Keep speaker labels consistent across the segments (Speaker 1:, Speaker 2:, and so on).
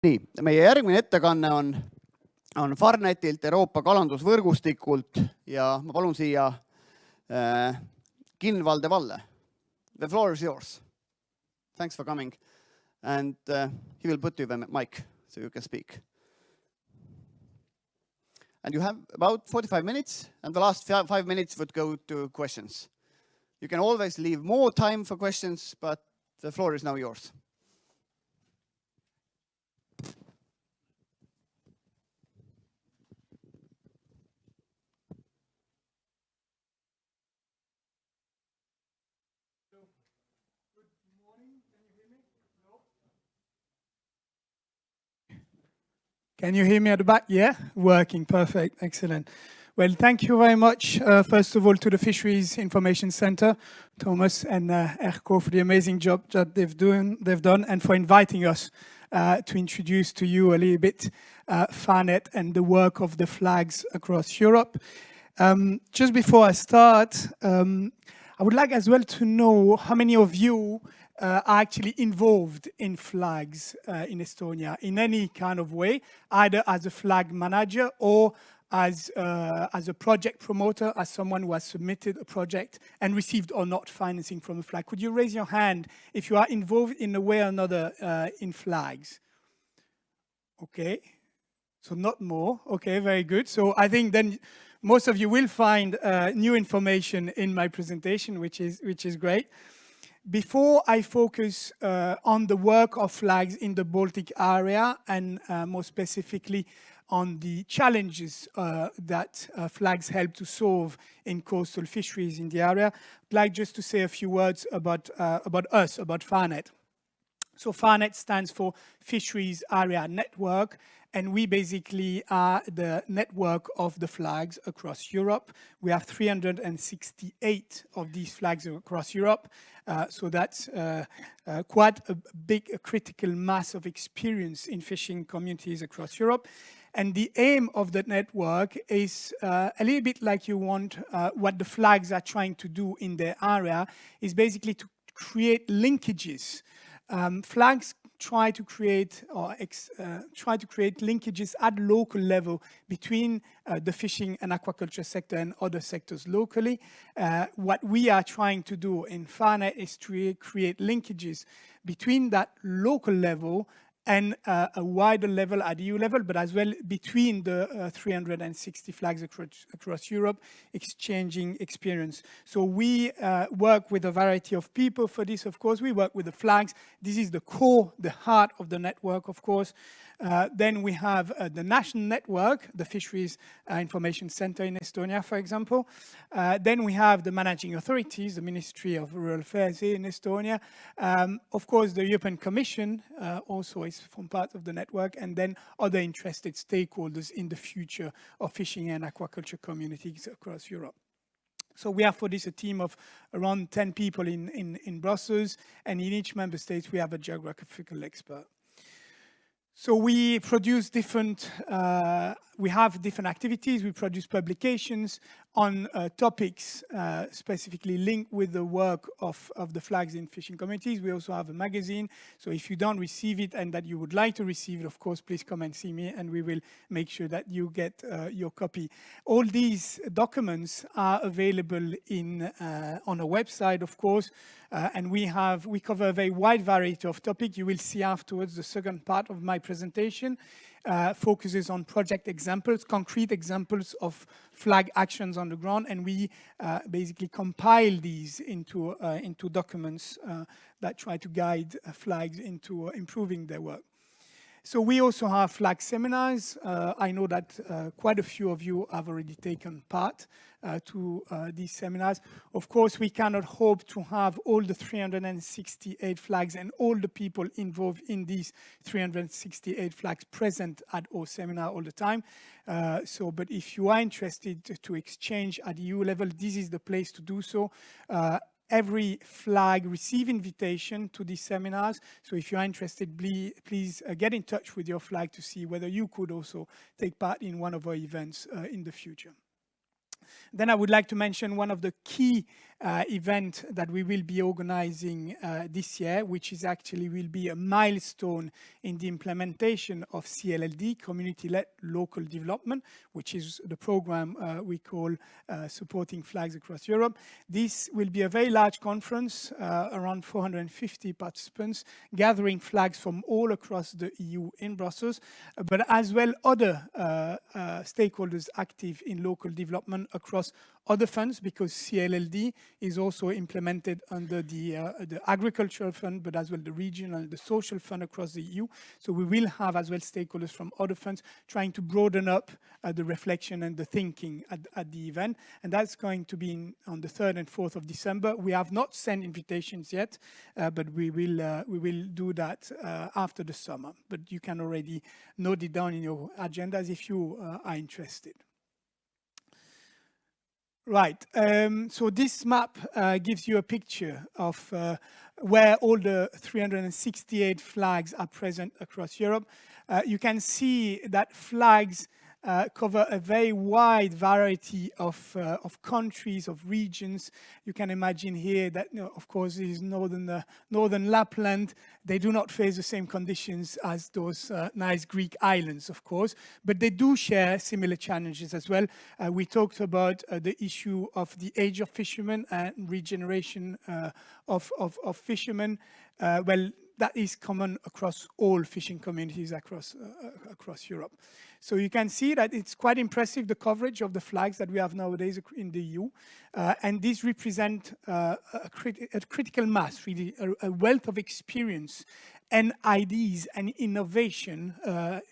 Speaker 1: nii, meie järgmine ettekanne on Farnetilt, Euroopa kalandusvõrgustikult ja ma palun siia Kinvalde Valle. The floor is yours. Thanks for coming. And he will put you the mic so you can speak. And you have about 45 minutes, and the last 5 minutes would go to questions. You can always leave more time for questions, but the floor is now yours.
Speaker 2: Can you hear me at the back? Yeah? Working. Perfect. Excellent. Well, thank you very much, first of all, to the Fisheries Information Center, Thomas and Erko, for the amazing job that they've done, and for inviting us to introduce to you a little bit FARNET and the work of the flags across Europe. Just before I start, I would like as well to know how many of you are actually involved in flags in Estonia in any kind of way, either as a flag manager or as a project promoter, as someone who has submitted a project and received or not financing from a flag. Could you raise your hand if you are involved in a way or another in flags? Okay, so not more. Okay, very good. So I think then most of you will find new information in my presentation, which is great. Before I focus on the work of flags in the Baltic area and more specifically on the challenges that flags help to solve in coastal fisheries in the area, I'd like just to say a few words about us, about FARNET. So FARNET stands for Fisheries Area Network, and we basically are the network of the flags across Europe. We have 368 of these flags across Europe, so that's quite a big critical mass of experience in fishing communities across Europe. And the aim of the network is a little bit like you want what the flags are trying to do in their area, is basically to create linkages. Flags try to create linkages at local level between the fishing and aquaculture sector and other sectors locally. What we are trying to do in FARNET is to create linkages between that local level and a wider level at EU level, but as well between the 360 flags across Europe, exchanging experience. So we work with a variety of people for this, of course. We work with the flags. This is the core, the heart of the network, of course. Then we have the national network, the Fisheries Information Center in Estonia, for example. Then we have the managing authorities, the Ministry of Rural Affairs in Estonia. Of course, the European Commission also is from part of the network, and then other interested stakeholders in the future of fishing and aquaculture communities across Europe. So we have for this a team of around 10 people in Brussels, and in each member state we have a geographical expert. So we produce we have different activities. We produce publications on topics specifically linked with the work of the flags in fishing communities. We also have a magazine. So if you don't receive it and that you would like to receive it, of course, please come and see me and we will make sure that you get your copy. All these documents are available on a website, of course, and we cover a very wide variety of topics. You will see afterwards the second part of my presentation focuses on project examples, concrete examples of flag actions on the ground, and we basically compile these into documents that try to guide flags into improving their work. So we also have flag seminars. I know that quite a few of you have already taken part to these seminars. Of course, we cannot hope to have all the 368 flags and all the people involved in these 368 flags present at our seminar all the time. But if you are interested to exchange at EU level, this is the place to do so. Every flag receives invitation to these seminars. So if you are interested, please get in touch with your flag to see whether you could also take part in one of our events in the future. Then I would like to mention one of the key event that we will be organizing this year, which is actually will be a milestone in the implementation of CLLD, Community-Led Local Development, which is the program we call Supporting Flags Across Europe. This will be a very large conference, around 450 participants, gathering flags from all across the EU in Brussels, but as well other stakeholders active in local development across other funds, because CLLD is also implemented under the agricultural fund, but as well the regional and the social fund across the EU. So we will have as well stakeholders from other funds trying to broaden up the reflection and the thinking at the event. And that's going to be on the 3rd and 4th of December. We have not sent invitations yet, but we will do that after the summer. But you can already note it down in your agendas if you are interested. Right, so this map gives you a picture of where all the 368 flags are present across Europe. You can see that flags cover a very wide variety of countries, of regions. You can imagine here that, of course, is northern Lapland. They do not face the same conditions as those nice Greek islands, of course, but they do share similar challenges as well. We talked about the issue of the age of fishermen and regeneration of fishermen. Well, that is common across all fishing communities across Europe. So you can see that it's quite impressive, the coverage of the flags that we have nowadays in the EU. And these represent a critical mass, really, a wealth of experience and ideas and innovation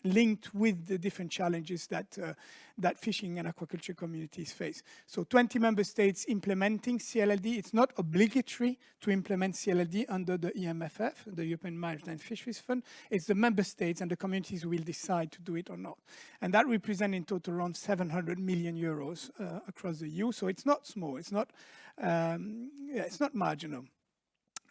Speaker 2: linked with the different challenges that fishing and aquaculture communities face. So 20 member states implementing CLLD. It's not obligatory to implement CLLD under the EMFF, the European Maritime Fisheries Fund. It's the member states and the communities who will decide to do it or not. And that represents in total around 700 million euros across the EU. So it's not small, it's not marginal.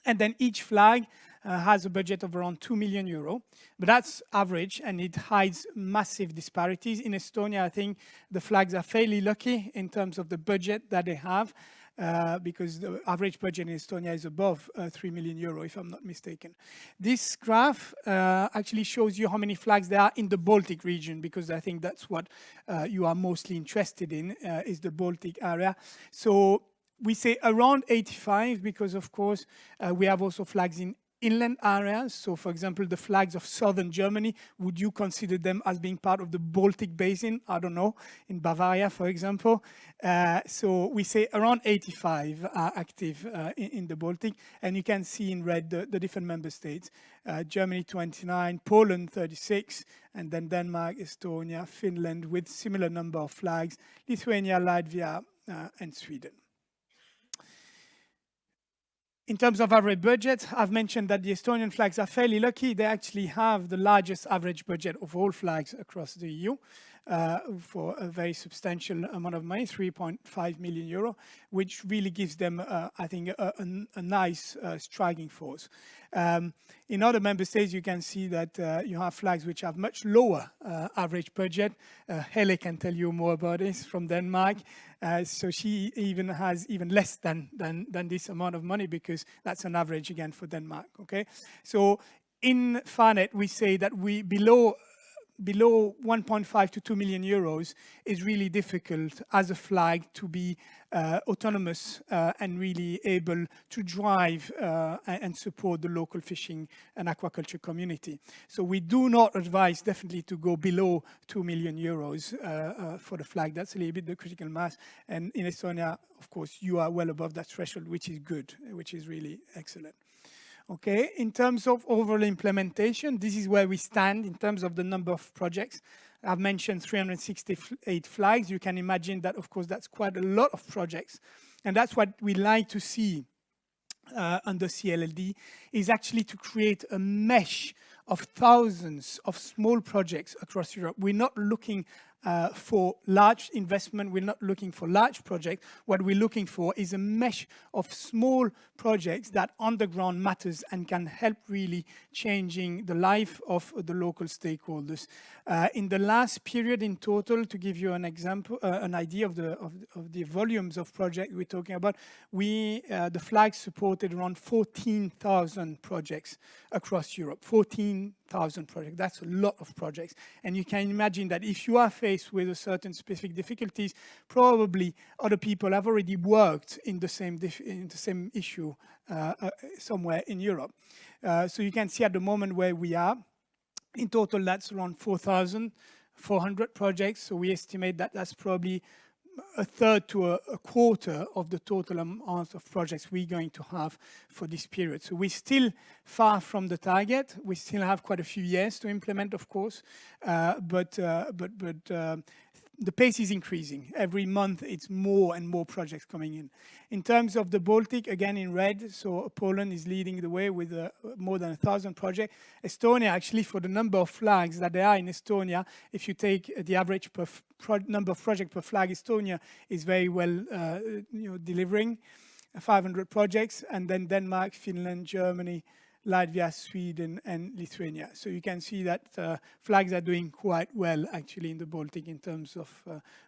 Speaker 2: And then each flag has a budget of around 2 million euro, but that's average and it hides massive disparities. In Estonia, I think the flags are fairly lucky in terms of the budget that they have, because the average budget in Estonia is above 3 million euro, if I'm not mistaken. This graph actually shows you how many flags there are in the Baltic region, because I think that's what you are mostly interested in, is the Baltic area. So we say around 85 because, of course, we have also flags in inland areas. So, for example, the flags of southern Germany, would you consider them as being part of the Baltic basin? I don't know, in Bavaria, for example. So we say around 85 are active in the Baltic. And you can see in red the different member states. Germany 29, Poland 36, and then Denmark, Estonia, Finland with similar number of flags, Lithuania, Latvia, and Sweden. In terms of average budget, I've mentioned that the Estonian flags are fairly lucky. They actually have the largest average budget of all flags across the EU for a very substantial amount of money, 3.5 million euro, which really gives them, I think, a nice striking force. In other member states, you can see that you have flags which have much lower average budget. Helle can tell you more about this from Denmark. So she even has even less than this amount of money, because that's an average again for Denmark. Okay, so in FARNet we say that we below 1.5 to 2 million euros is really difficult as a flag to be autonomous and really able to drive and support the local fishing and aquaculture community. So we do not advise definitely to go below 2 million euros for the flag. That's a little bit the critical mass. And in Estonia, of course, you are well above that threshold, which is good, which is really excellent. Okay, in terms of overall implementation, this is where we stand in terms of the number of projects. I've mentioned 368 flags. You can imagine that, of course, that's quite a lot of projects. And that's what we like to see under CLLD, is actually to create a mesh of thousands of small projects across Europe. We're not looking for large investment. We're not looking for large projects. What we're looking for is a mesh of small projects that on the ground matters and can help really changing the life of the local stakeholders. In the last period in total, to give you an example, an idea of the volumes of projects we're talking about, the flag supported around 14,000 projects across Europe. 14,000 projects. That's a lot of projects. And you can imagine that if you are faced with a certain specific difficulties, probably other people have already worked in the same issue somewhere in Europe. So you can see at the moment where we are. In total, that's around 4,400 projects. So we estimate that that's probably a third to a quarter of the total amount of projects we're going to have for this period. So we're still far from the target. We still have quite a few years to implement, of course, but the pace is increasing. Every month, it's more and more projects coming in. In terms of the Baltic, again in red, so Poland is leading the way with more than 1,000 projects. Estonia, actually, for the number of flags that there are in Estonia, if you take the average number of projects per flag, Estonia is very well delivering 500 projects, and then Denmark, Finland, Germany, Latvia, Sweden, and Lithuania. So you can see that flags are doing quite well, actually, in the Baltic in terms of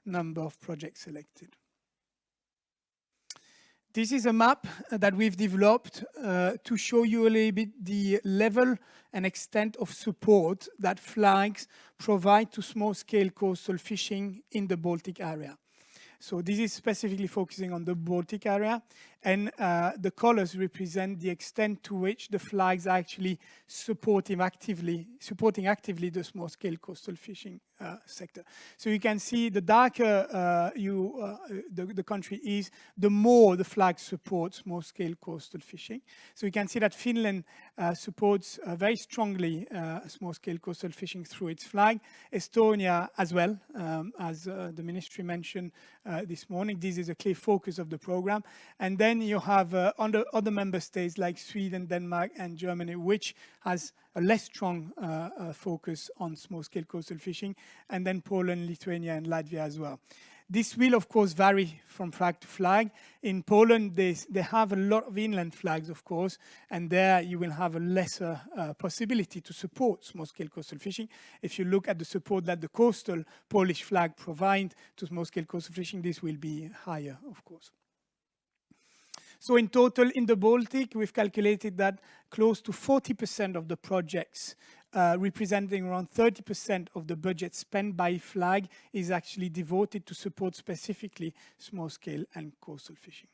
Speaker 2: number of projects selected. This is a map that we've developed to show you a little bit the level and extent of support that flags provide to small-scale coastal fishing in the Baltic area. So this is specifically focusing on the Baltic area, and the colors represent the extent to which the flags are actually supporting actively the small-scale coastal fishing sector. So you can see the darker the country is, the more the flag supports small-scale coastal fishing. So you can see that Finland supports very strongly small-scale coastal fishing through its flag. Estonia as well, as the ministry mentioned this morning. This is a clear focus of the program. And then you have other member states like Sweden, Denmark, and Germany, which has a less strong focus on small-scale coastal fishing, and then Poland, Lithuania, and Latvia as well. This will, of course, vary from flag to flag. In Poland, they have a lot of inland flags, of course, and there you will have a lesser possibility to support small-scale coastal fishing. If you look at the support that the coastal Polish flag provides to small-scale coastal fishing, this will be higher, of course. So in total, in the Baltic, we've calculated that close to 40% of the projects, representing around 30% of the budget spent by flag, is actually devoted to support specifically small-scale and coastal fishing.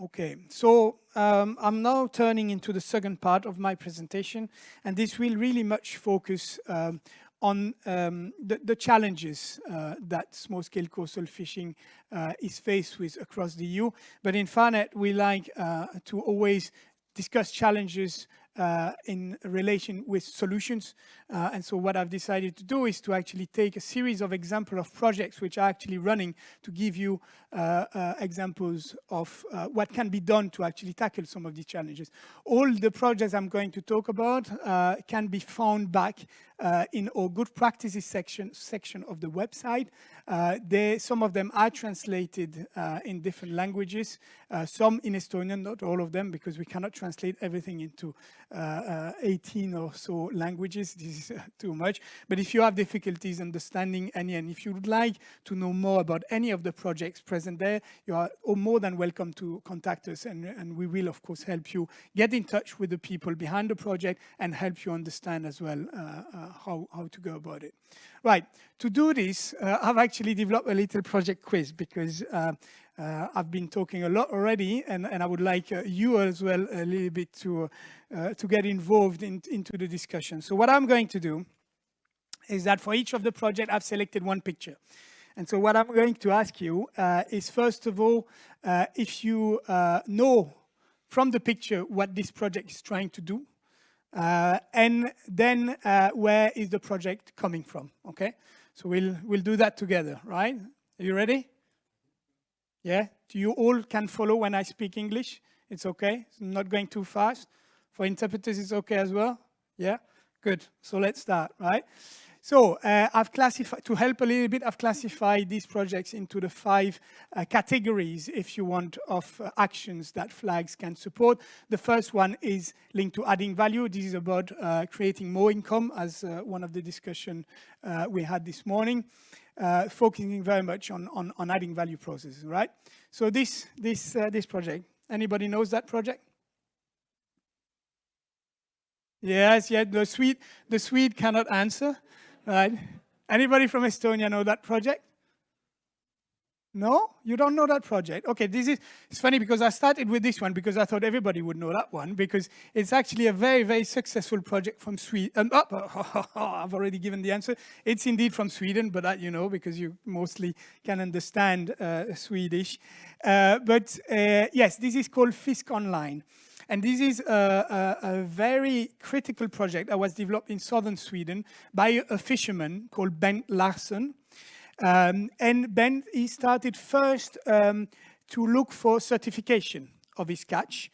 Speaker 2: Okay, so I'm now turning into the second part of my presentation, and this will really much focus on the challenges that small-scale coastal fishing is faced with across the EU. But in FARNet, we like to always discuss challenges in relation with solutions. And so what I've decided to do is to actually take a series of examples of projects which are actually running to give you examples of what can be done to actually tackle some of these challenges. All the projects I'm going to talk about can be found back in our good practices section of the website. Some of them are translated in different languages, some in Estonian, not all of them, because we cannot translate everything into 18 or so languages. This is too much. But if you have difficulties understanding any, and if you would like to know more about any of the projects present there, you are more than welcome to contact us, and we will, of course, help you get in touch with the people behind the project and help you understand as well how to go about it. Right, to do this, I've actually developed a little project quiz because I've been talking a lot already, and I would like you as well a little bit to get involved into the discussion. So what I'm going to do is that for each of the projects, I've selected one picture. And so what I'm going to ask you is, first of all, if you know from the picture what this project is trying to do, and then where is the project coming from, okay? So we'll do that together, right? Are you ready? Yeah? Do you all can follow when I speak English? It's okay? I'm not going too fast. For interpreters, it's okay as well? Yeah? Good. So let's start, right? So I've classified, to help a little bit, I've classified these projects into the 5 categories, if you want, of actions that flags can support. The first one is linked to adding value. This is about creating more income, as one of the discussion we had this morning, focusing very much on adding value processes, right? So this project, anybody knows that project? Yes, yeah, the Swede cannot answer. Right. Anybody from Estonia know that project? No? You don't know that project? Okay, it's funny because I started with this one because I thought everybody would know that one, because it's actually a very, very successful project from Sweden. I've already given the answer. It's indeed from Sweden, but that you know because you mostly can understand Swedish. But yes, this is called Fisk Online. And this is a very critical project that was developed in southern Sweden by a fisherman called Bent Larsson. And Bent, he started first to look for certification of his catch.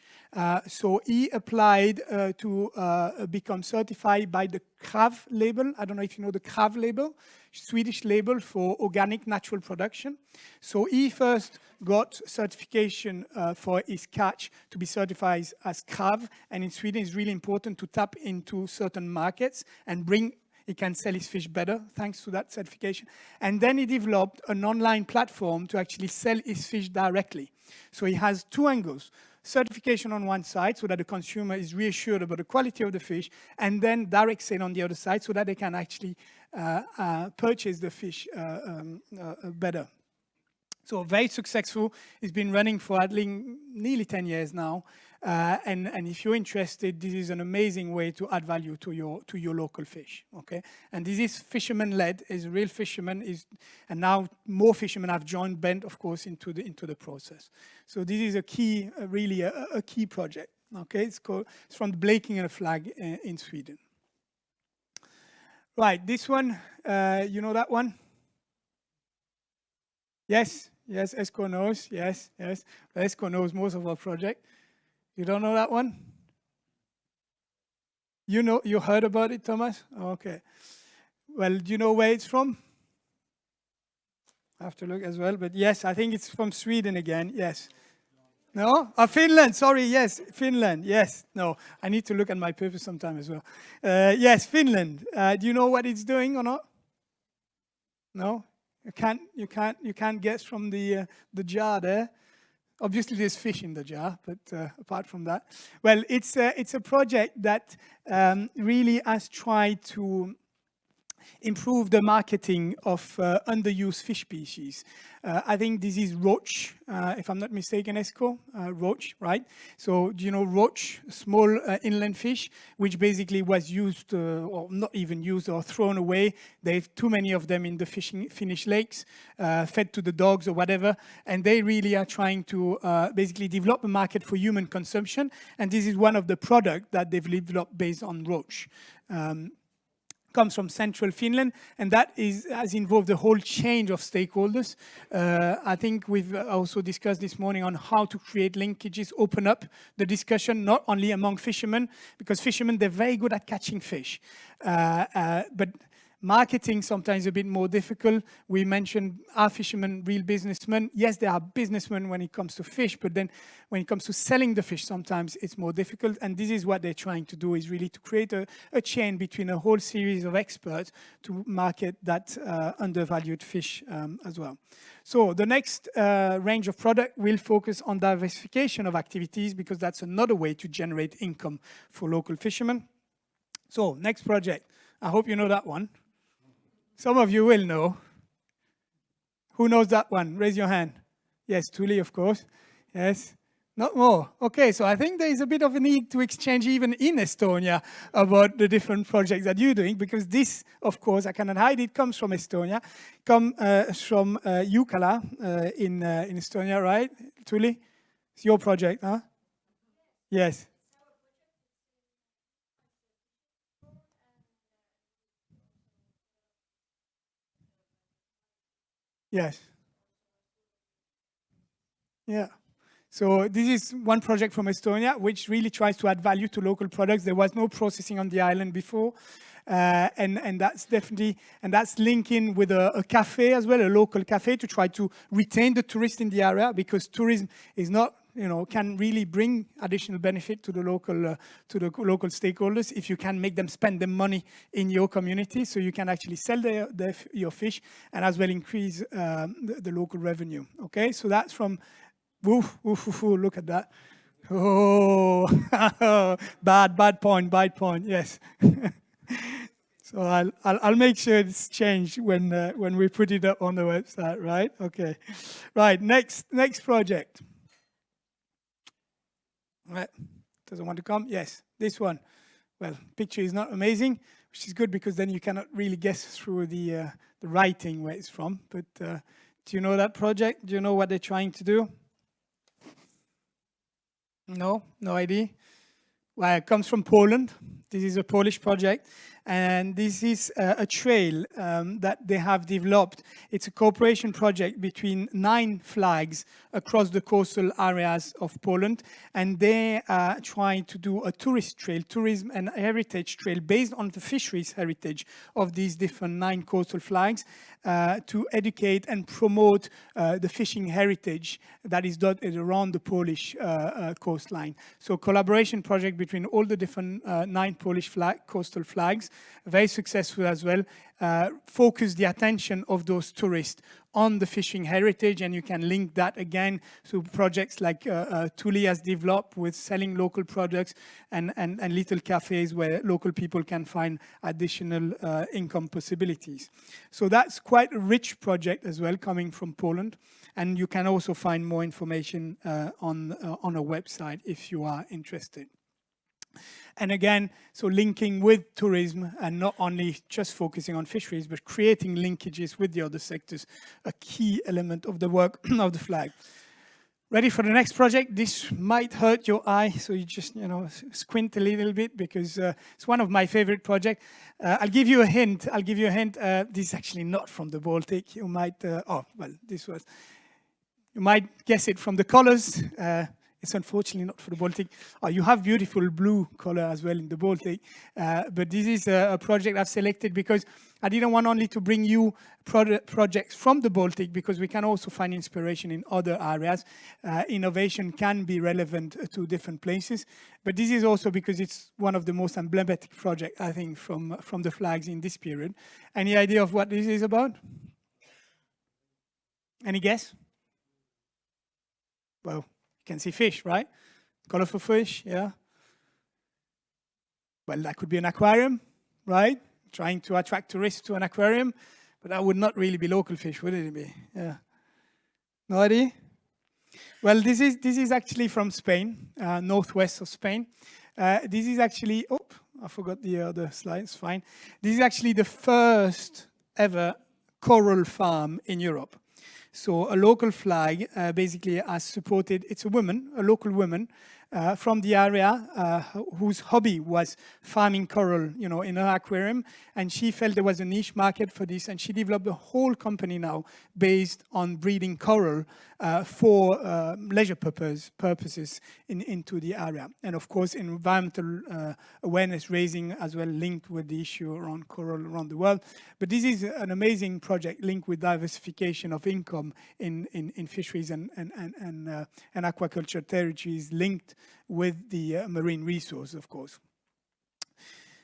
Speaker 2: So he applied to become certified by the KRAV label. I don't know if you know the KRAV label, Swedish label for organic natural production. So he first got certification for his catch to be certified as KRAV. And in Sweden, it's really important to tap into certain markets and he can sell his fish better thanks to that certification. And then he developed an online platform to actually sell his fish directly. So he has 2 angles. Certification on one side so that the consumer is reassured about the quality of the fish, and then direct sale on the other side so that they can actually purchase the fish better. So very successful. It's been running for nearly 10 years now. And if you're interested, this is an amazing way to add value to your local fish. Okay, and this is fisherman-led. Is real fisherman and now more fishermen have joined Bent, of course, into the process. So this is a key, really a key project. Okay, it's from the Blekinge flag in Sweden. Right, this one, you know that one? Yes, ESCO knows. Yes. ESCO knows most of our project. You don't know that one? You heard about it, Thomas? Okay. Well, do you know where it's from? I have to look as well, but yes, I think it's from Sweden again, yes. No? Finland, sorry, yes, Finland, yes. No, I need to look at my papers sometime as well. Yes, Finland. Do you know what it's doing or not? No? You can't guess from the jar there. Obviously, there's fish in the jar, but apart from that, well, it's a project that really has tried to improve the marketing of underused fish species. I think this is roach, if I'm not mistaken, Esco, roach, right? So do you know roach, small inland fish, which basically was used, or not even used, or thrown away. There's too many of them in the Finnish lakes, fed to the dogs or whatever, and they really are trying to basically develop a market for human consumption, and this is one of the products that they've developed based on roach. Comes from central Finland, and that has involved a whole change of stakeholders. I think we've also discussed this morning on how to create linkages, open up the discussion, not only among fishermen, because fishermen, they're very good at catching fish. But marketing sometimes a bit more difficult. We mentioned, are fishermen real businessmen? Yes, they are businessmen when it comes to fish, but then when it comes to selling the fish, sometimes it's more difficult. And this is what they're trying to do, is really to create a chain between a whole series of experts to market that undervalued fish as well. So the next range of product will focus on diversification of activities, because that's another way to generate income for local fishermen. So next project. I hope you know that one. Some of you will know. Who knows that one? Raise your hand. Yes, Tuli, of course. Yes. Not more. Okay, so I think there is a bit of a need to exchange even in Estonia about the different projects that you're doing, because this, of course, I cannot hide it, comes from Estonia, comes from Jukala in Estonia, right? Tuli? It's your project, huh? Yes. Yes. Yeah. So this is one project from Estonia, which really tries to add value to local products. There was no processing on the island before. And that's definitely, and that's linking with a cafe as well, a local cafe, to try to retain the tourist in the area, because tourism is not, can really bring additional benefit to the local stakeholders if you can make them spend the money in your community, so you can actually sell your fish and as well increase the local revenue. Okay, so that's from, look at that. Oh, bad point, yes. So I'll make sure it's changed when we put it up on the website, right? Okay, right. Next project. Right. Doesn't want to come? Yes, this one. Well, picture is not amazing, which is good because then you cannot really guess through the writing where it's from. But do you know that project? Do you know what they're trying to do? No idea. Well, it comes from Poland. This is a Polish project, and this is a trail that they have developed. It's a cooperation project between 9 flags across the coastal areas of Poland, and they are trying to do a tourist trail, tourism and heritage trail based on the fisheries heritage of these different 9 coastal flags to educate and promote the fishing heritage that is dotted around the Polish coastline. So collaboration project between all the different 9 Polish coastal flags, very successful as well, focus the attention of those tourists on the fishing heritage, and you can link that again to projects like Tuli has developed with selling local products and little cafes where local people can find additional income possibilities. So that's quite a rich project as well, coming from Poland, and you can also find more information on a website if you are interested. And again, so linking with tourism and not only just focusing on fisheries, but creating linkages with the other sectors, a key element of the work of the flag. Ready for the next project? This might hurt your eye, so you just, squint a little bit because it's one of my favorite projects. I'll give you a hint. This is actually not from the Baltic. You might, you might guess it from the colors. It's unfortunately not for the Baltic. You have beautiful blue color as well in the Baltic. But this is a project I've selected because I didn't want only to bring you projects from the Baltic, because we can also find inspiration in other areas. Innovation can be relevant to different places. But this is also because it's one of the most emblematic projects, I think, from the flags in this period. Any idea of what this is about? Any guess? Well, can see fish, right? Colorful fish, yeah. Well, that could be an aquarium, right? Trying to attract tourists to an aquarium, but that would not really be local fish, would it be? Yeah. No idea? Well, this is actually from Spain, northwest of Spain. This is actually, I forgot the other slides, fine. This is actually the first ever coral farm in Europe. So a local flag basically has supported, it's a woman, a local woman from the area whose hobby was farming coral, in her aquarium. And she felt there was a niche market for this, and she developed a whole company now based on breeding coral for leisure purposes into the area. And of course, environmental awareness raising as well, linked with the issue around coral around the world. But this is an amazing project linked with diversification of income in fisheries and aquaculture territories, linked with the marine resource, of course.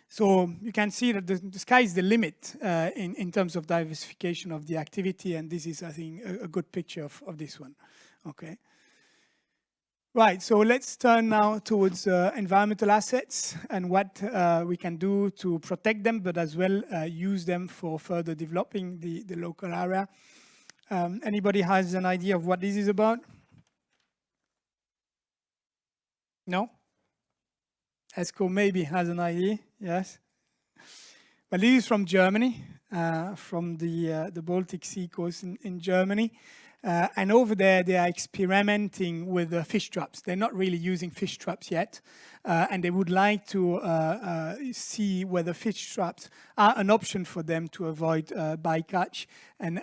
Speaker 2: So you can see that the sky is the limit in terms of diversification of the activity, and this is, I think, a good picture of this one. Okay. Right, so let's turn now towards environmental assets and what we can do to protect them, but as well use them for further developing the local area. Anybody has an idea of what this is about? No? ESCO maybe has an idea, yes. But this is from Germany, from the Baltic Sea coast in Germany. And over there, they are experimenting with fish traps. They're not really using fish traps yet. And they would like to see whether fish traps are an option for them to avoid bycatch and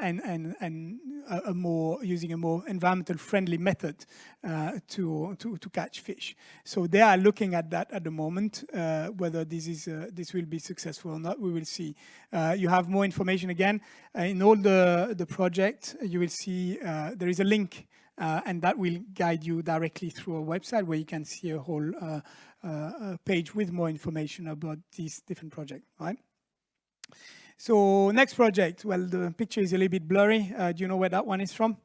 Speaker 2: using a more environmental friendly method to catch fish. So they are looking at that at the moment. Whether this will be successful or not, we will see. You have more information again in all the project. You will see there is a link. And that will guide you directly through a website where you can see a whole page with more information about these different projects, right? So next project, well, the picture is a little bit blurry. Do you know where that one is from?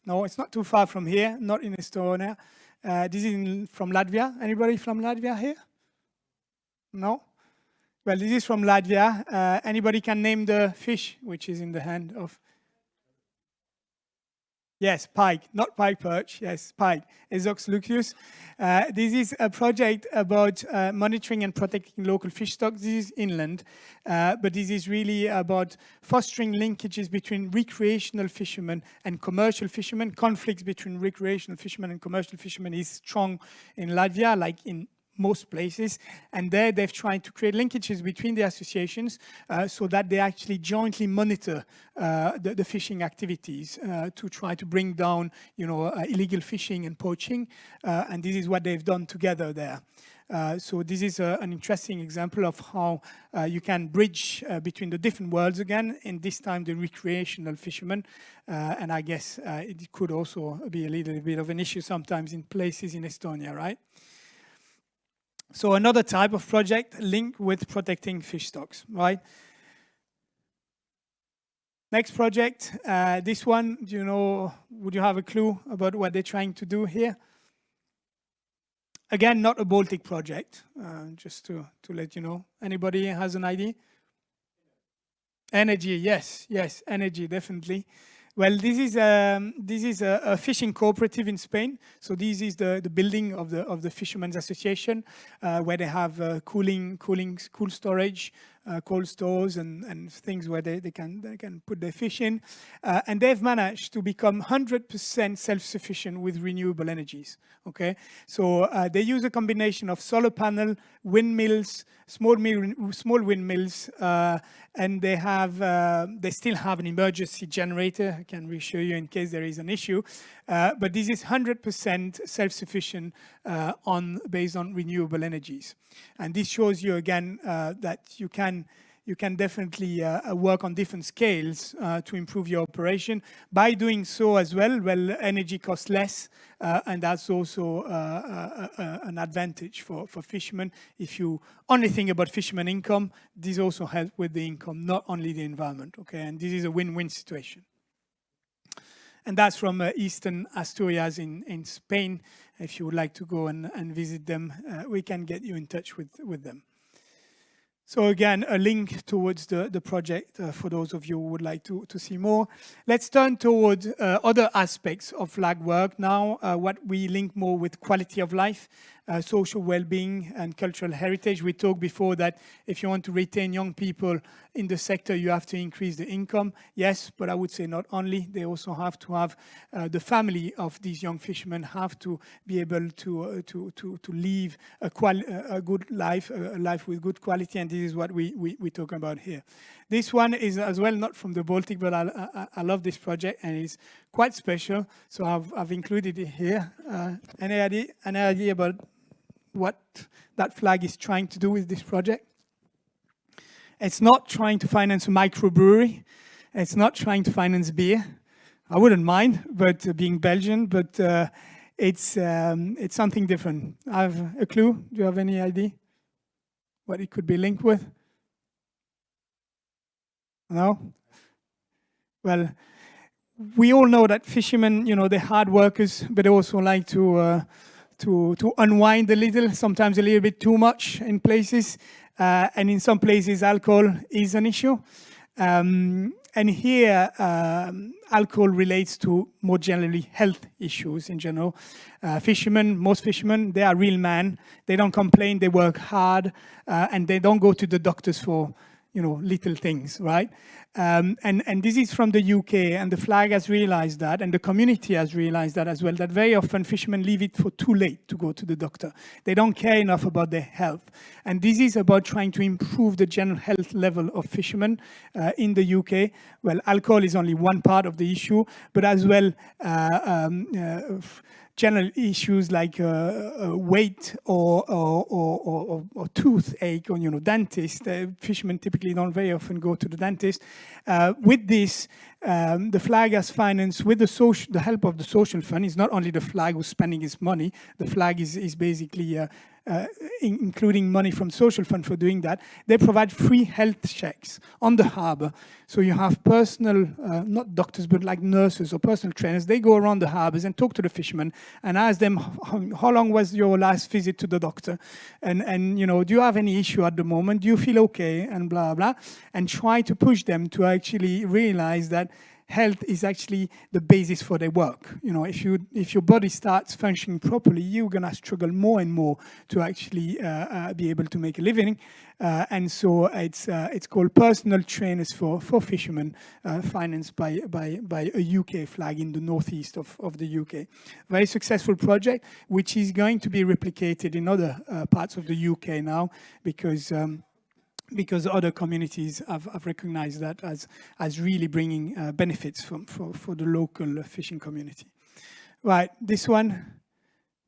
Speaker 2: No, it's not too far from here, not in Estonia. This is from Latvia. Anybody from Latvia here? No? Well, this is from Latvia. Anybody can name the fish which is in the hand of? Yes, pike, not pike perch, yes, pike, Esox lucius. This is a project about monitoring and protecting local fish stocks. This is inland, but this is really about fostering linkages between recreational fishermen and commercial fishermen. Conflicts between recreational fishermen and commercial fishermen is strong in Latvia, like in most places, and there they've tried to create linkages between the associations so that they actually jointly monitor the fishing activities to try to bring down, illegal fishing and poaching, and this is what they've done together there. So this is an interesting example of how you can bridge between the different worlds again, and this time the recreational fishermen, and I guess it could also be a little bit of an issue sometimes in places in Estonia, right? So another type of project linked with protecting fish stocks, right? Next project, this one, would you have a clue about what they're trying to do here? Again, not a Baltic project, just to let you know. Anybody has an idea? Energy, yes, energy, definitely. Well, this is a fishing cooperative in Spain. So this is the building of the Fishermen's Association, where they have cool storage, cold stores and things where they can put their fish in, and they've managed to become 100% self-sufficient with renewable energies. Okay, so they use a combination of solar panel, windmills, small windmills, and they still have an emergency generator. I can reassure you in case there is an issue, but this is 100% self-sufficient based on renewable energies, and this shows you again that you can definitely work on different scales to improve your operation. By doing so as well, energy costs less, and that's also an advantage for fishermen. If you only think about fishermen income, this also helps with the income, not only the environment, okay? And this is a win-win situation. And that's from Eastern Asturias in Spain. If you would like to go and visit them, we can get you in touch with them. So again, a link towards the project for those of you who would like to see more. Let's turn towards other aspects of flag work now, what we link more with quality of life, social well-being and cultural heritage. We talked before that if you want to retain young people in the sector, you have to increase the income. Yes, but I would say not only. They also have to have the family of these young fishermen have to be able to live a good life, a life with good quality, and this is what we talk about here. This one is as well not from the Baltic, but I love this project and it's quite special. So I've included it here. Any idea about what that flag is trying to do with this project? It's not trying to finance a microbrewery. It's not trying to finance beer. I wouldn't mind, but being Belgian, but it's something different. I have a clue. Do you have any idea what it could be linked with? No? Well, we all know that fishermen, they're hard workers, but they also like to unwind a little, sometimes a little bit too much in places. And in some places, alcohol is an issue. And here, alcohol relates to more generally health issues in general. Most fishermen, they are real men. They don't complain, they work hard, and they don't go to the doctors for little things, right? And this is from the UK, and the flag has realized that, and the community has realized that as well, that very often fishermen leave it for too late to go to the doctor. They don't care enough about their health. And this is about trying to improve the general health level of fishermen in the UK. Well, alcohol is only one part of the issue, but as well, general issues like weight or toothache or dentist. Fishermen typically don't very often go to the dentist. With this, the flag has financed with the help of the social fund. It's not only the flag who's spending his money. The flag is basically including money from social fund for doing that. They provide free health checks on the harbor. So you have personal, not doctors, but like nurses or personal trainers. They go around the harbors and talk to the fishermen and ask them, how long was your last visit to the doctor? And do you have any issue at the moment? Do you feel okay? And blah, blah. And try to push them to actually realize that health is actually the basis for their work. If your body starts functioning properly, you're gonna struggle more and more to actually be able to make a living. And so it's called Personal Trainers for Fishermen, financed by a UK flag in the northeast of the UK. Very successful project, which is going to be replicated in other parts of the UK now, because other communities have recognized that as really bringing benefits for the local fishing community. Right, this one,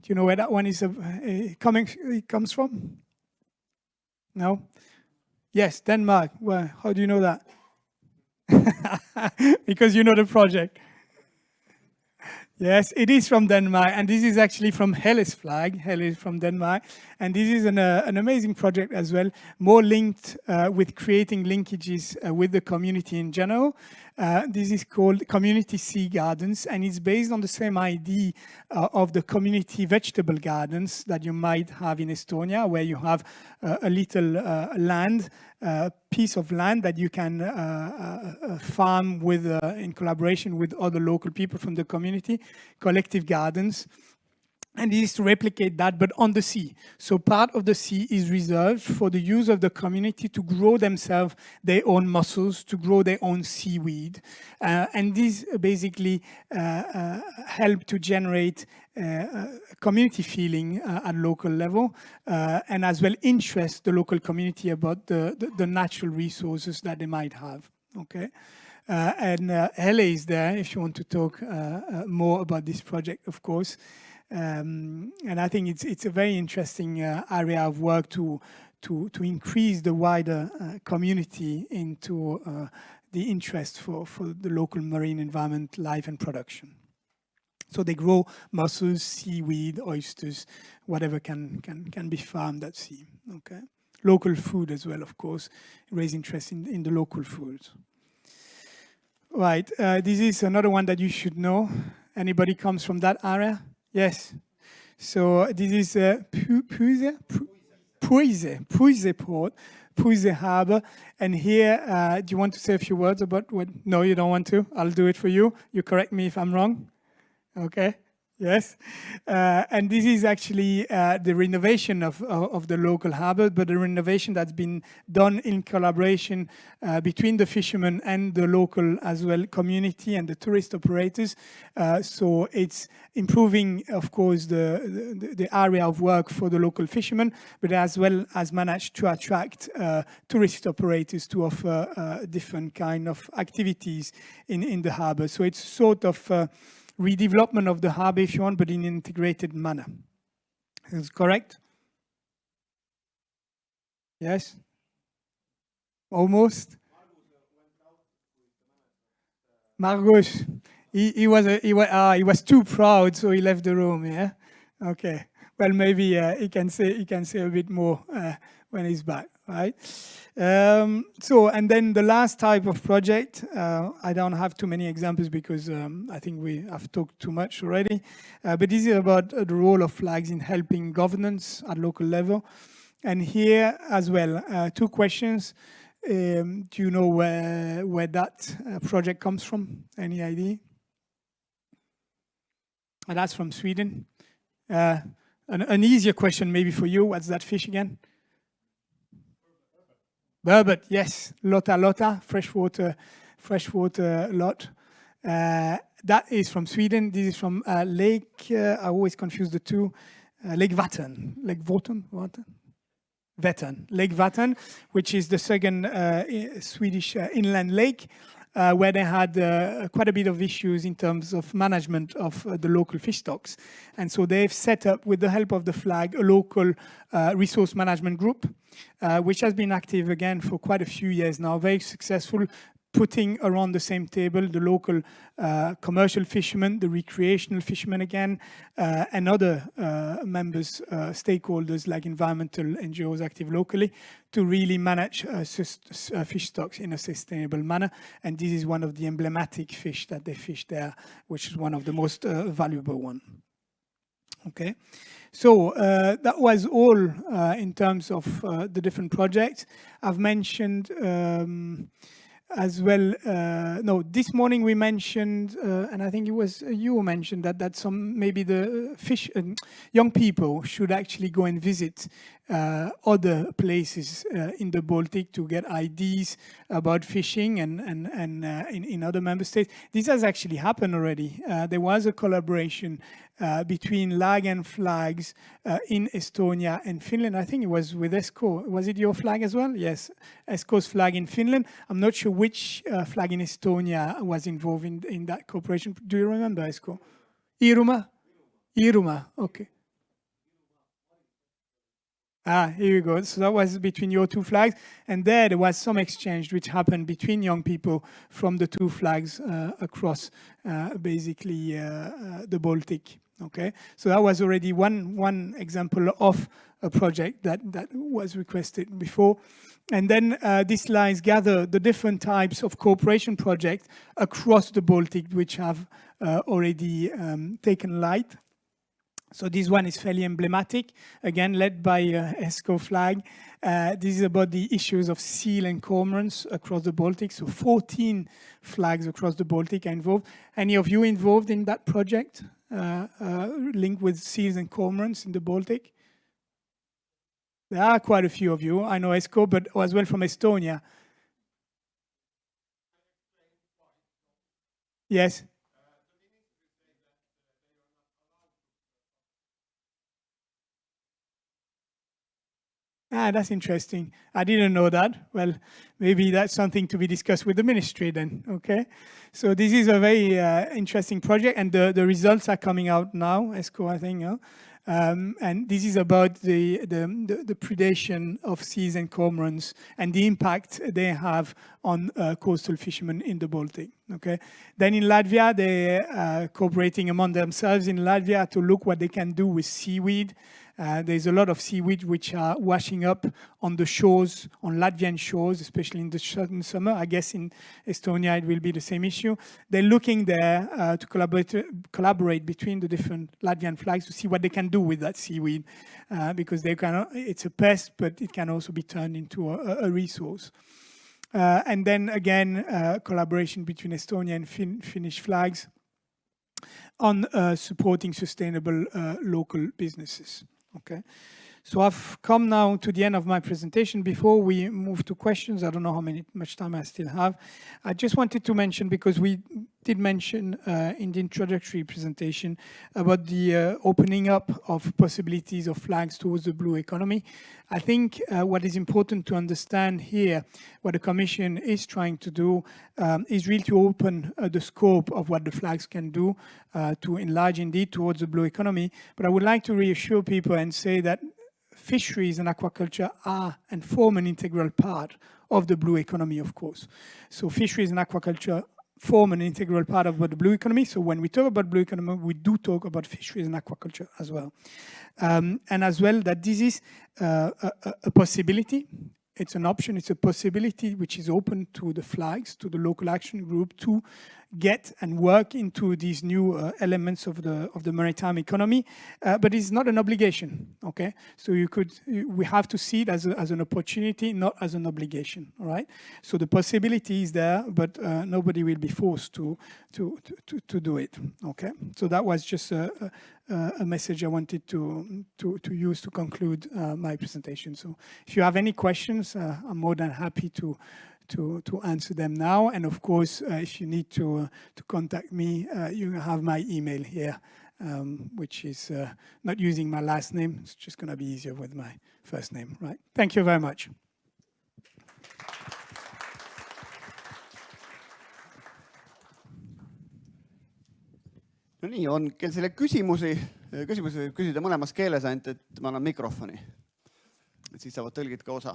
Speaker 2: do you know where that one is it comes from? No? Yes, Denmark. Well, how do you know that? Because you know the project. Yes, it is from Denmark, and this is actually from Helle's flag. Helle is from Denmark, and this is an amazing project as well, more linked with creating linkages with the community in general. This is called Community Sea Gardens, and it's based on the same idea of the community vegetable gardens that you might have in Estonia, where you have a little piece of land that you can farm with in collaboration with other local people from the community, collective gardens. And it is to replicate that, but on the sea. So part of the sea is reserved for the use of the community to grow themselves their own mussels, to grow their own seaweed. And these basically help to generate community feeling at local level, and as well interest the local community about the natural resources that they might have. Okay. And Helle is there if you want to talk more about this project, of course. And I think it's a very interesting area of work to increase the wider community into the interest for the local marine environment, life and production. So they grow mussels, seaweed, oysters, whatever can be farmed at sea. Okay, local food as well, of course, raise interest in the local food. Right, this is another one that you should know. Anybody comes from that area? Yes. So this is Puise Port, Puise Harbour. And here, do you want to say a few words about what? No, you don't want to? I'll do it for you. You correct me if I'm wrong. Okay. Yes. And this is actually the renovation of the local harbour, but the renovation that's been done in collaboration between the fishermen and the local as well community and the tourist operators. So it's improving, of course, the area of work for the local fishermen, but as well as managed to attract tourist operators to offer different kind of activities in the harbour. So it's sort of redevelopment of the harbour, if you want, but in an integrated manner. Is correct? Yes? Almost? Margus. He was too proud, so he left the room, yeah? Okay. Well, maybe he can say a bit more when he's back, right? And then the last type of project, I don't have too many examples because I think we have talked too much already. But this is about the role of flags in helping governance at local level. And here as well, two questions. Do you know where that project comes from? Any idea? And that's from Sweden. An easier question maybe for you. What's that fish again? Burbot, yes. Lota, freshwater lot. That is from Sweden. This is from Lake, I always confuse the two, Lake Vatten. Lake Vatten, which is the second Swedish inland lake, where they had quite a bit of issues in terms of management of the local fish stocks. And so they've set up, with the help of the flag, a local resource management group, which has been active again for quite a few years now, very successful, putting around the same table the local commercial fishermen, the recreational fishermen again, and other members, stakeholders like environmental NGOs active locally, to really manage fish stocks in a sustainable manner. And this is one of the emblematic fish that they fish there, which is one of the most valuable one. Okay, so that was all in terms of the different projects. I've mentioned as well, no, this morning we mentioned, and I think it was you who mentioned that some, maybe the young people should actually go and visit other places in the Baltic to get ideas about fishing and in other member states. This has actually happened already. There was a collaboration between LAG and flags in Estonia and Finland. I think it was with ESCO. Was it your flag as well? Yes, ESCO's flag in Finland. I'm not sure which flag in Estonia was involved in that cooperation. Do you remember, ESCO? Iruma, okay. Here you go. So that was between your two flags. And there was some exchange which happened between young people from the two flags across basically the Baltic. Okay, so that was already one example of a project that was requested before. And then these slides gather the different types of cooperation projects across the Baltic which have already taken light. So this one is fairly emblematic, again, led by ESCO flag. This is about the issues of seal and cormorants across the Baltic. So 14 flags across the Baltic are involved. Any of you involved in that project linked with seals and cormorants in the Baltic? There are quite a few of you. I know ESCO, but as well from Estonia. Yes? That's interesting. I didn't know that. Well, maybe that's something to be discussed with the ministry then, okay? So this is a very interesting project, and the results are coming out now, ESCO, I think. And this is about the predation of seals and cormorants and the impact they have on coastal fishermen in the Baltic. Okay. Then in Latvia, they're cooperating among themselves in Latvia to look what they can do with seaweed. There's a lot of seaweed which are washing up on the shores, on Latvian shores, especially in the sudden summer. I guess in Estonia it will be the same issue. They're looking there to collaborate between the different Latvian flags to see what they can do with that seaweed, because it's a pest, but it can also be turned into a resource. And then again, collaboration between Estonia and Finnish flags on supporting sustainable local businesses. Okay, so I've come now to the end of my presentation. Before we move to questions, I don't know how much time I still have. I just wanted to mention, because we did mention in the introductory presentation about the opening up of possibilities of flags towards the blue economy. I think what is important to understand here, what the Commission is trying to do, is really to open the scope of what the flags can do to enlarge indeed towards the blue economy. But I would like to reassure people and say that fisheries and aquaculture are and form an integral part of the blue economy, of course. So fisheries and aquaculture form an integral part of the blue economy. So when we talk about blue economy, we do talk about fisheries and aquaculture as well. And as well that this is a possibility. It's an option, it's a possibility which is open to the flags, to the local action group, to get and work into these new elements of the maritime economy, but it's not an obligation. Okay, so we have to see it as an opportunity, not as an obligation. All right, so the possibility is there, but nobody will be forced to do it. Okay, so that was just a message I wanted to use to conclude my presentation. So if you have any questions, I'm more than happy to answer them now. And of course, if you need to contact me, you have my email here, which is not using my last name. It's just going to be easier with my first name, right? Thank you very much.
Speaker 1: No nii, on selle küsimusi võib küsida mõlemas keeles, ainult et ma annan mikrofoni. Et siis saavad tõlgid ka osa.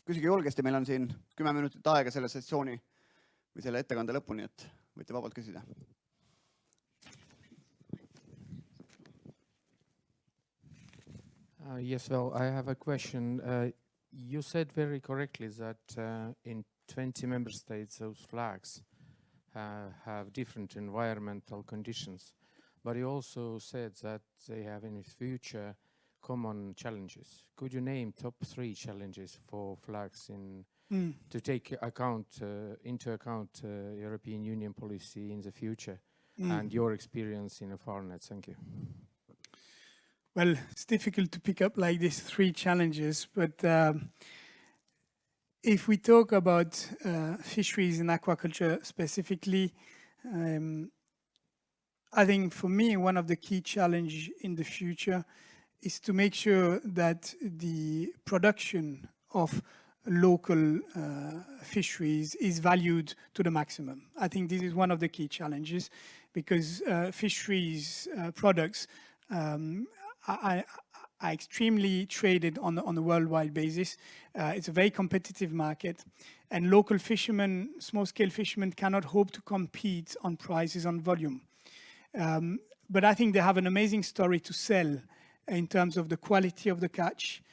Speaker 1: Küsige julgesti, meil on siin 10 minutit aega selle sessiooni või selle ettekande lõpuni, et võite vabalt küsida.
Speaker 3: Yes, well, I have a question. You said very correctly that in 20 member states, those flags have different environmental conditions, but you also said that they have in the future common challenges. Could you name top 3 challenges for flags to take into account European Union policy in the future and your experience in a FarNet? Thank you.
Speaker 2: Well, it's difficult to pick up like these 3 challenges, but if we talk about fisheries and aquaculture specifically, I think for me, one of the key challenges in the future is to make sure that the production of local fisheries is valued to the maximum. I think this is one of the key challenges because fisheries products are extremely traded on a worldwide basis. It's a very competitive market, and local fishermen, small-scale fishermen, cannot hope to compete on prices on volume. But I think they have an amazing story to sell in terms of the quality of the catch,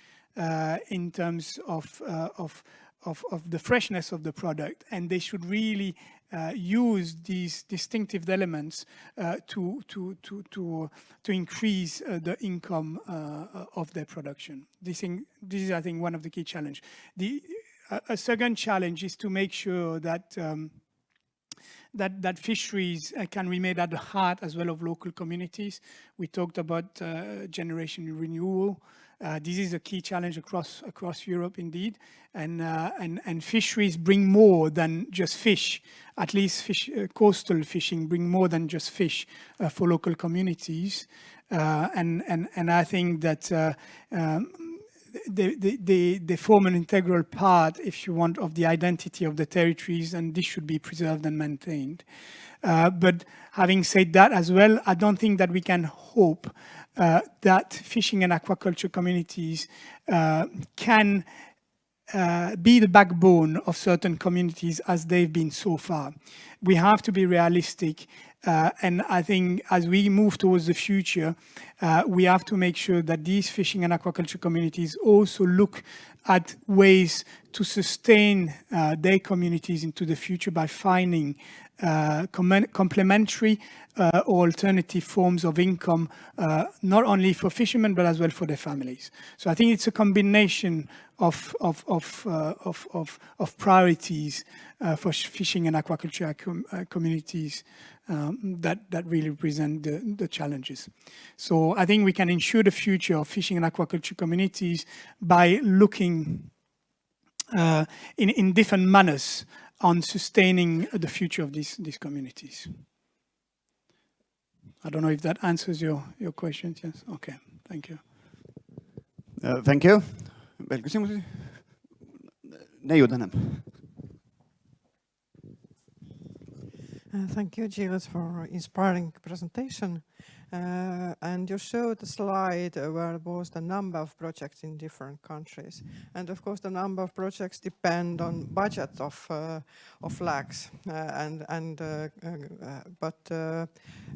Speaker 2: in terms of the freshness of the product, and they should really use these distinctive elements to increase the income of their production. This is, I think, one of the key challenges. A second challenge is to make sure that that fisheries can remain at the heart as well of local communities. We talked about generation renewal. This is a key challenge across Europe, indeed, and fisheries bring more than just fish. At least coastal fishing bring more than just fish for local communities, and I think that they form an integral part, if you want, of the identity of the territories, and this should be preserved and maintained. But having said that as well, I don't think that we can hope that fishing and aquaculture communities can be the backbone of certain communities as they've been so far. We have to be realistic, and I think as we move towards the future, we have to make sure that these fishing and aquaculture communities also look at ways to sustain their communities into the future by finding complementary or alternative forms of income, not only for fishermen but as well for their families. So I think it's a combination of priorities for fishing and aquaculture communities that really represent the challenges. So I think we can ensure the future of fishing and aquaculture communities by looking in different manners on sustaining the future of these communities. I don't know if that answers your questions. Yes. Okay. Thank you.
Speaker 1: Thank you. Veel küsimusi? Neiu Tänem.
Speaker 4: Thank you, Gilles, for inspiring presentation. And you showed the slide where was the number of projects in different countries. And of course, the number of projects depend on budget of flags. But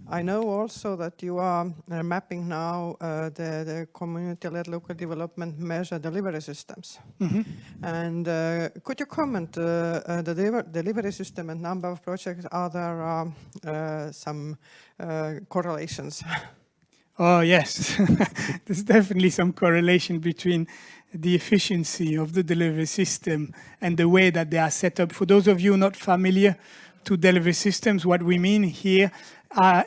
Speaker 4: I know also that you are mapping now the community-led local development measure delivery systems. And could you comment the delivery system and number of projects? Are there some correlations?
Speaker 2: Oh, yes. There's definitely some correlation between the efficiency of the delivery system and the way that they are set up. For those of you not familiar to delivery systems, what we mean here,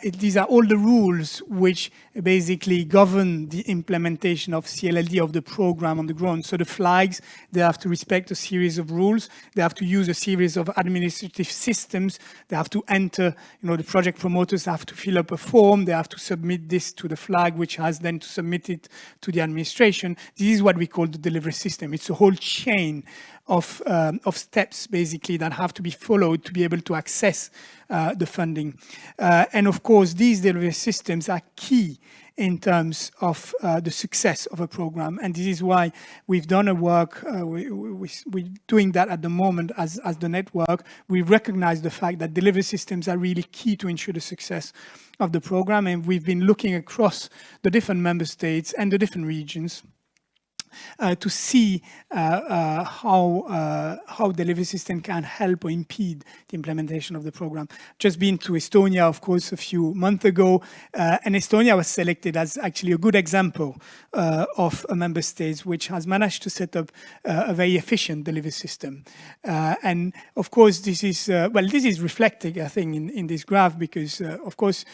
Speaker 2: these are all the rules which basically govern the implementation of CLLD, of the program on the ground. So the flags, they have to respect a series of rules. They have to use a series of administrative systems. They have to enter, the project promoters have to fill up a form. They have to submit this to the flag, which has then to submit it to the administration. This is what we call the delivery system. It's a whole chain of steps, basically, that have to be followed to be able to access the funding. And of course, these delivery systems are key in terms of the success of a program. And this is why we've done a work, we're doing that at the moment as the network. We recognize the fact that delivery systems are really key to ensure the success of the program. And we've been looking across the different member states and the different regions to see how delivery system can help or impede the implementation of the program. Just been to Estonia, of course, a few months ago, and Estonia was selected as actually a good example of a member state which has managed to set up a very efficient delivery system. And of course, this is, this is reflected, I think, in this graph because, of course,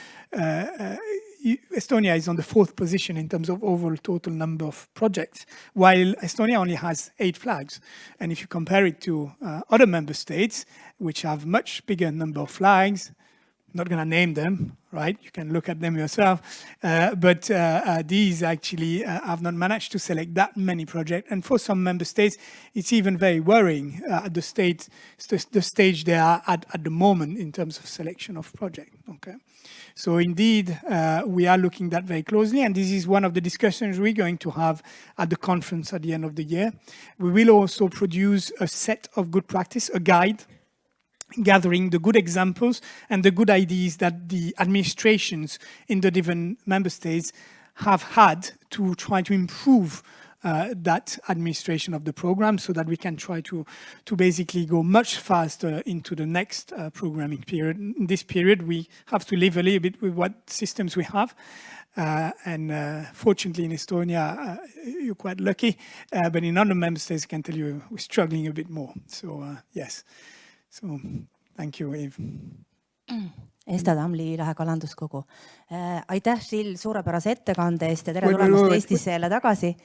Speaker 2: Estonia is on the 4th position in terms of overall total number of projects, while Estonia only has 8 flags. And if you compare it to other member states, which have much bigger number of flags, not going to name them, right? You can look at them yourself. But these actually have not managed to select that many projects. And for some member states, it's even very worrying at the stage they are at the moment in terms of selection of projects. Okay. So indeed, we are looking at that very closely, and this is one of the discussions we're going to have at the conference at the end of the year. We will also produce a set of good practice, a guide, gathering the good examples and the good ideas that the administrations in the different member states have had to try to improve that administration of the program so that we can try to basically go much faster into the next programming period. In this period, we have to live a little bit with what systems we have. And fortunately in Estonia, you're quite lucky. But in other member states, I can tell you, we're struggling a bit more. So yes. So thank you, Eve.
Speaker 5: Esta Tamli Lahe kalanduskogu. Aitäh, Sill, suurepärase ettekande eest ja tere tulemast Eestisse jälle tagasi.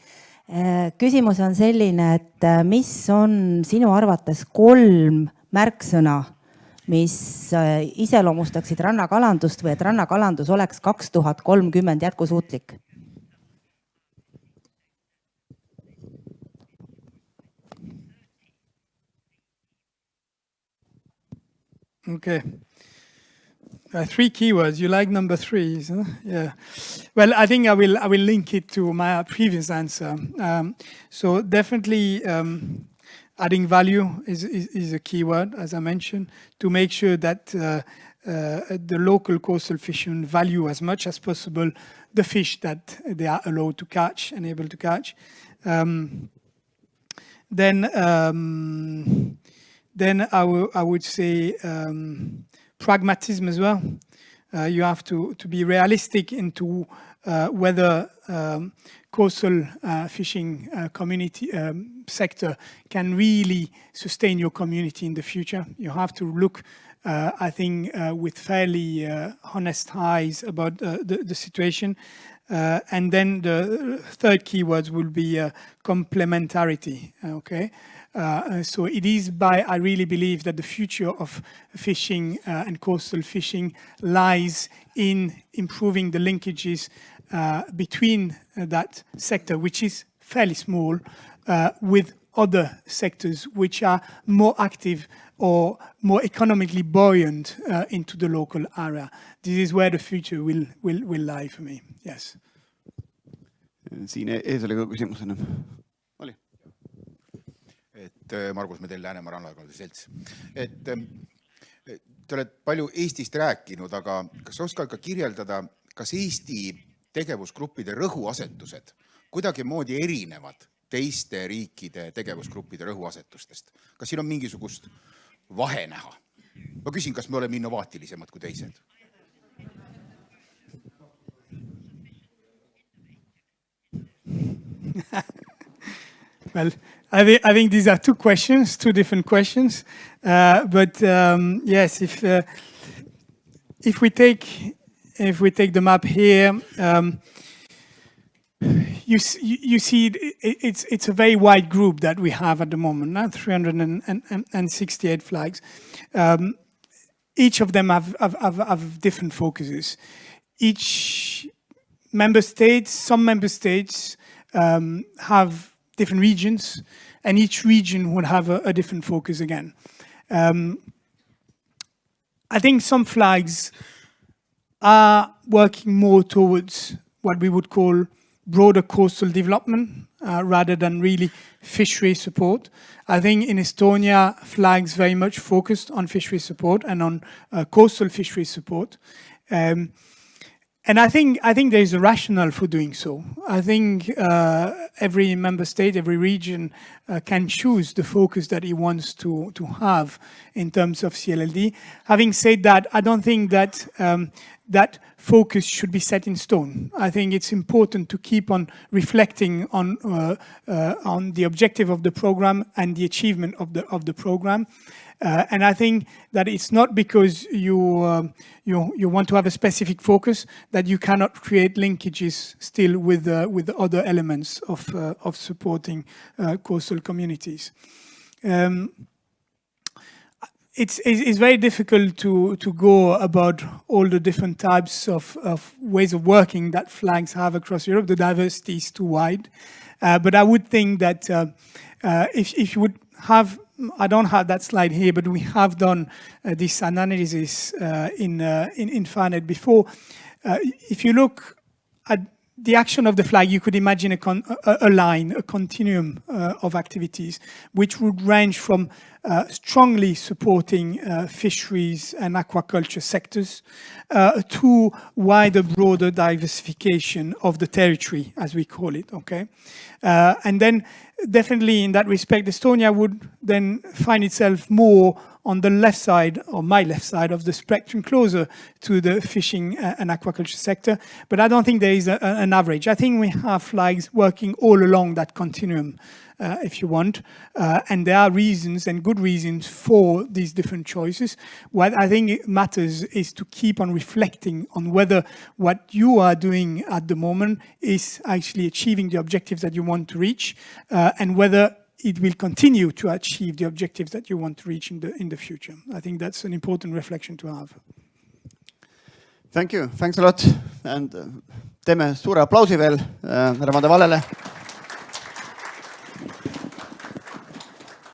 Speaker 5: Küsimus on selline, et mis on sinu arvates 3 märksõna, mis iseloomustaksid rannakalandust või et rannakalandus oleks 2030 jätkusuutlik?
Speaker 2: Okay. 3 keywords. You like number 3, huh? Yeah. Well, I think I will link it to my previous answer. So definitely adding value is a keyword, as I mentioned, to make sure that the local coastal fishermen value as much as possible the fish that they are allowed to catch and able to catch. Then I would say pragmatism as well. You have to be realistic into whether coastal fishing community sector can really sustain your community in the future. You have to look, I think, with fairly honest eyes about the situation. And then the 3rd keywords will be complementarity. Okay. So it is I really believe that the future of fishing and coastal fishing lies in improving the linkages between that sector, which is fairly small, with other sectors which are more active or more economically buoyant into the local area. This is where the future will lie for me, yes.
Speaker 1: Siin ees oli ka küsimus ennem. Oli?
Speaker 6: Margus Medel, Läänemere algatusrühmade selts. Te olete palju Eestist rääkinud, aga kas oskad ka kirjeldada, kas Eesti tegevusgruppide rõhuasetused kuidagi moodi erinevad teiste riikide tegevusgruppide rõhuasetustest? Kas siin on mingisugust vahe näha? Ma küsin, kas me oleme innovaatilisemad kui teised?
Speaker 2: Well, I think these are two questions, two different questions. But yes, if we take the map here, you see it's a very wide group that we have at the moment, 368 flags. Each of them have different focuses. Each member state, some member states have different regions, and each region would have a different focus again. I think some flags are working more towards what we would call broader coastal development rather than really fishery support. I think in Estonia, flags very much focused on fishery support and on coastal fishery support. And I think there is a rationale for doing so. I think every member state, every region can choose the focus that it wants to have in terms of CLLD. Having said that, I don't think that that focus should be set in stone. I think it's important to keep on reflecting on the objective of the program and the achievement of the program. And I think that it's not because you want to have a specific focus that you cannot create linkages still with other elements of supporting coastal communities. It's very difficult to go about all the different types of ways of working that flags have across Europe. The diversity is too wide. But I would think that if you would have, I don't have that slide here, but we have done this analysis in FARNET before. If you look at the action of the flag, you could imagine a line, a continuum of activities, which would range from strongly supporting fisheries and aquaculture sectors to wider, broader diversification of the territory, as we call it, okay? And then definitely in that respect, Estonia would then find itself more on the left side, or my left side of the spectrum, closer to the fishing and aquaculture sector. But I don't think there is an average. I think we have flags working all along that continuum, if you want. And there are reasons, and good reasons, for these different choices. What I think it matters is to keep on reflecting on whether what you are doing at the moment is actually achieving the objectives that you want to reach, and whether it will continue to achieve the objectives that you want to reach in the future. I think that's an important reflection to have.
Speaker 1: Thank you, thanks a lot. And teeme suure aplausi veel härra Valele.